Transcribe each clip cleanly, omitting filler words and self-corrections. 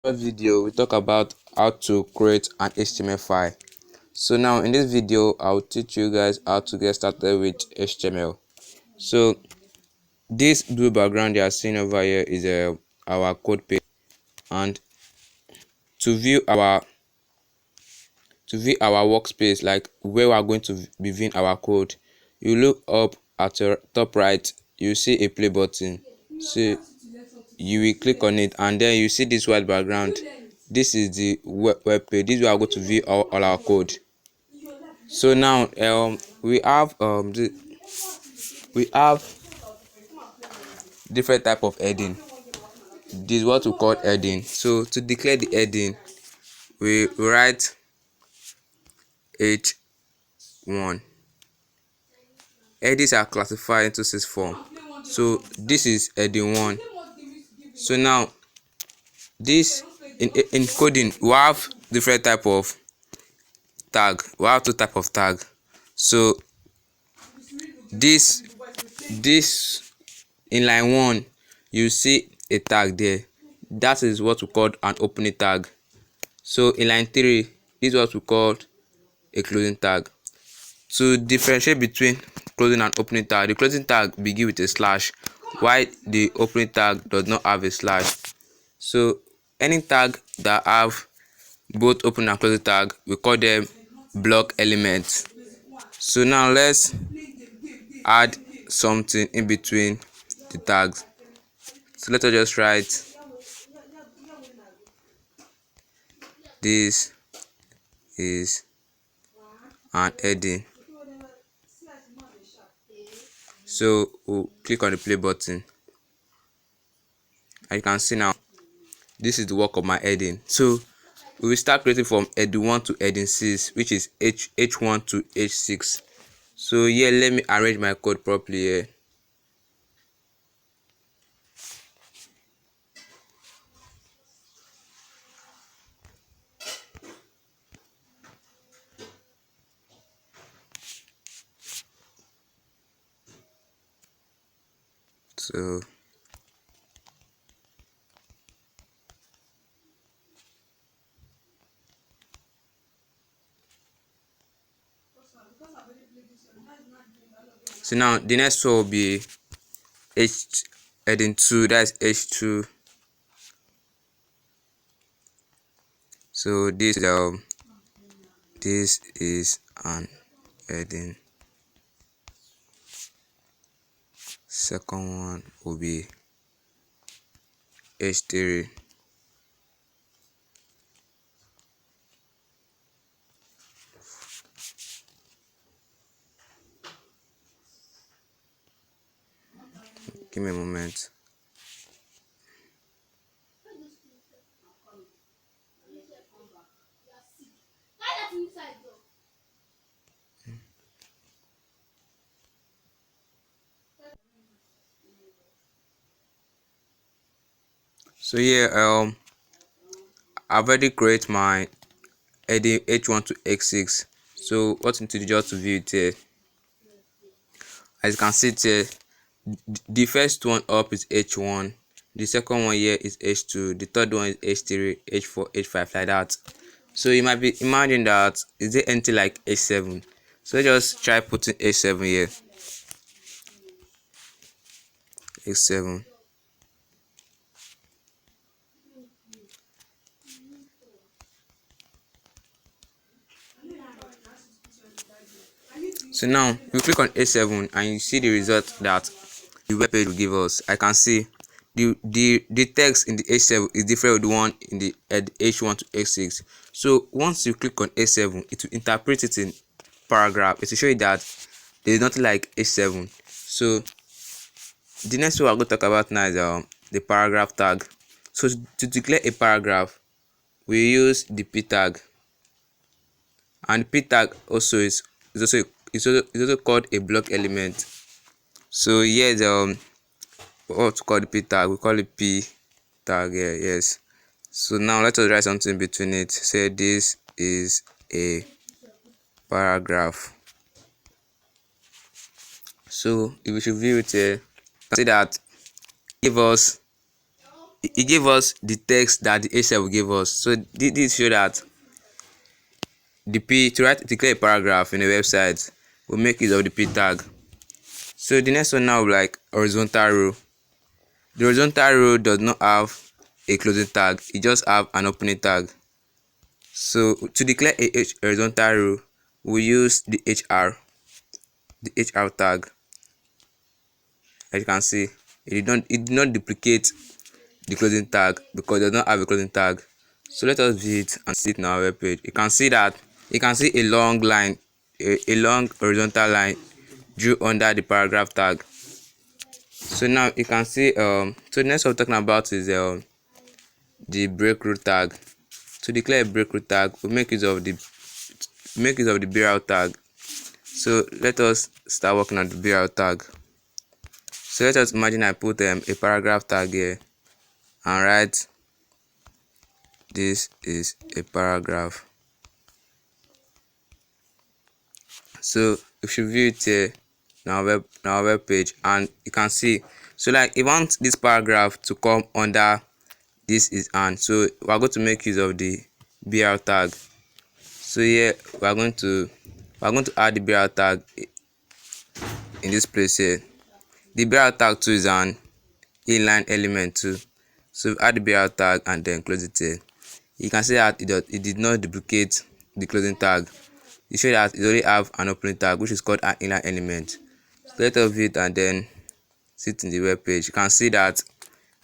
This video we talk about how to create an HTML file. So now in this video I'll teach you guys how to get started with HTML. So this blue background you are seeing over here is our code page, and to view our workspace, like where we are going to be viewing our code, you look up at your top right, you see a play button. So you will click on it, and then you see this white background. This is the web page. This is where we are going to view all our code. So now we have different type of heading. This is what we call heading. So to declare the heading, we write h1. Headings are classified into 6 forms. So this is heading 1. So now this in coding we have different type of tag. We have two type of tag. So this in line 1, you see a tag there. That is what we call an opening tag. So in line 3, this is what we call a closing tag. To differentiate between closing and opening tag, the closing tag begins with a slash, while the opening tag does not have a slash. So any tag that have both open and closing tag, we call them block elements. So now let's add something in between the tags. So let us just write this is an heading. So we'll click on the play button, and you can see now this is the work of my heading. So we will start creating from heading 1 to heading 6, which is h1 to h6. So here, let me arrange my code properly here. So now the next one will be heading 2, that's h2. So this is an heading. Second one will be h3. Give me a moment. So here I've already created my heading h1 to h6. So what you need to do just to view it here. As you can see it here, the first one up is h1, the second one here is h2, the third one is h3, h4, h5, like that. So you might be imagining that is there anything like h7. So let's just try putting h7 here. h7. So now you click on h7 and you see the result that the web page will give us. I can see the text in the h7 is different with the one in the h1 to h6. So once you click on h7, it will interpret it in paragraph. It will show you that there is nothing like h7. So the next one we're going to talk about now is the paragraph tag. So to declare a paragraph, we use the p tag, and p tag also is also called a block element. So here's what to call the p tag. We call it p tag here. Yes. So now let us write something between it. Say this is a paragraph. So if we should view it here, see that give us it gave us the text that the H7 gave us. So this show that the P to declare a paragraph in a website, we make use of the P tag. So the next one now, like horizontal row. The horizontal row does not have a closing tag, it just have an opening tag. So to declare a horizontal row, we use the HR tag. As you can see, it did not duplicate the closing tag because it does not have a closing tag. So let us view it and see it in our web page. You can see that a long line, a long horizontal line drew under the paragraph tag. So now you can see so the next one we're talking about is the breakthrough tag. To declare a breakthrough tag, we make use of the BRL tag. So let us start working on the BRL tag. So let us imagine I put a paragraph tag here and write this is a paragraph. So if you view it here in our web page, and you can see, so like you want this paragraph to come under this is and, so we are going to make use of the BRL tag. So here we are going to add the BRL tag in this place here. The BRL tag too is an inline element too. So add the BRL tag and then close it here. You can see that it did not duplicate the closing tag. It shows that it only have an opening tag, which is called an inline element. So let us view it and then see it in the web page. You can see that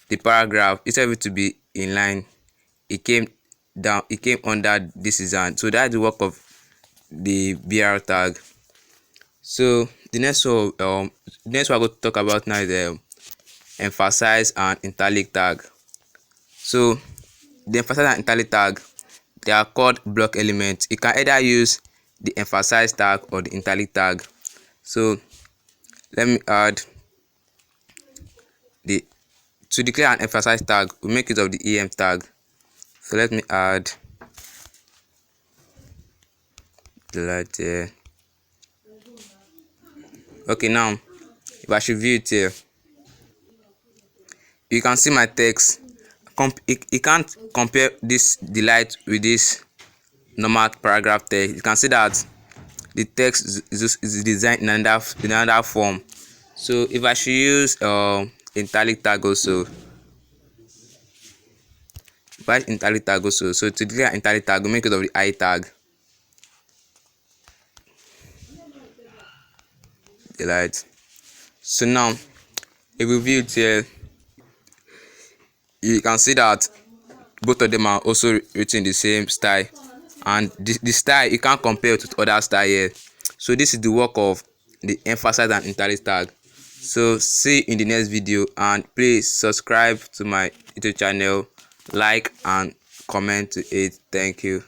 the paragraph, instead of it to be inline, it came down, it came under this is an. So that's the work of the BRL tag. So the next one we're going to talk about now is emphasize and italic tag. So the emphasize and italic tag, they are called block elements. You can either use the emphasize tag or the italic tag. So let me add to declare an emphasize tag, we make use of the EM tag. So let me add the light here. Okay, now if I should view it here, you can see my text. You can't compare the light with this normal paragraph text. You can see that the text is designed in another form. So if I should use italic tag also, so to declare italic tag, we make use of the I tag. The light. So now if we view it here, you can see that both of them are also written the same style, and the style you can't compare it with other style here. So this is the work of the emphasize and italic tag. So see you in the next video, and please subscribe to my YouTube channel, like and comment to it. Thank you.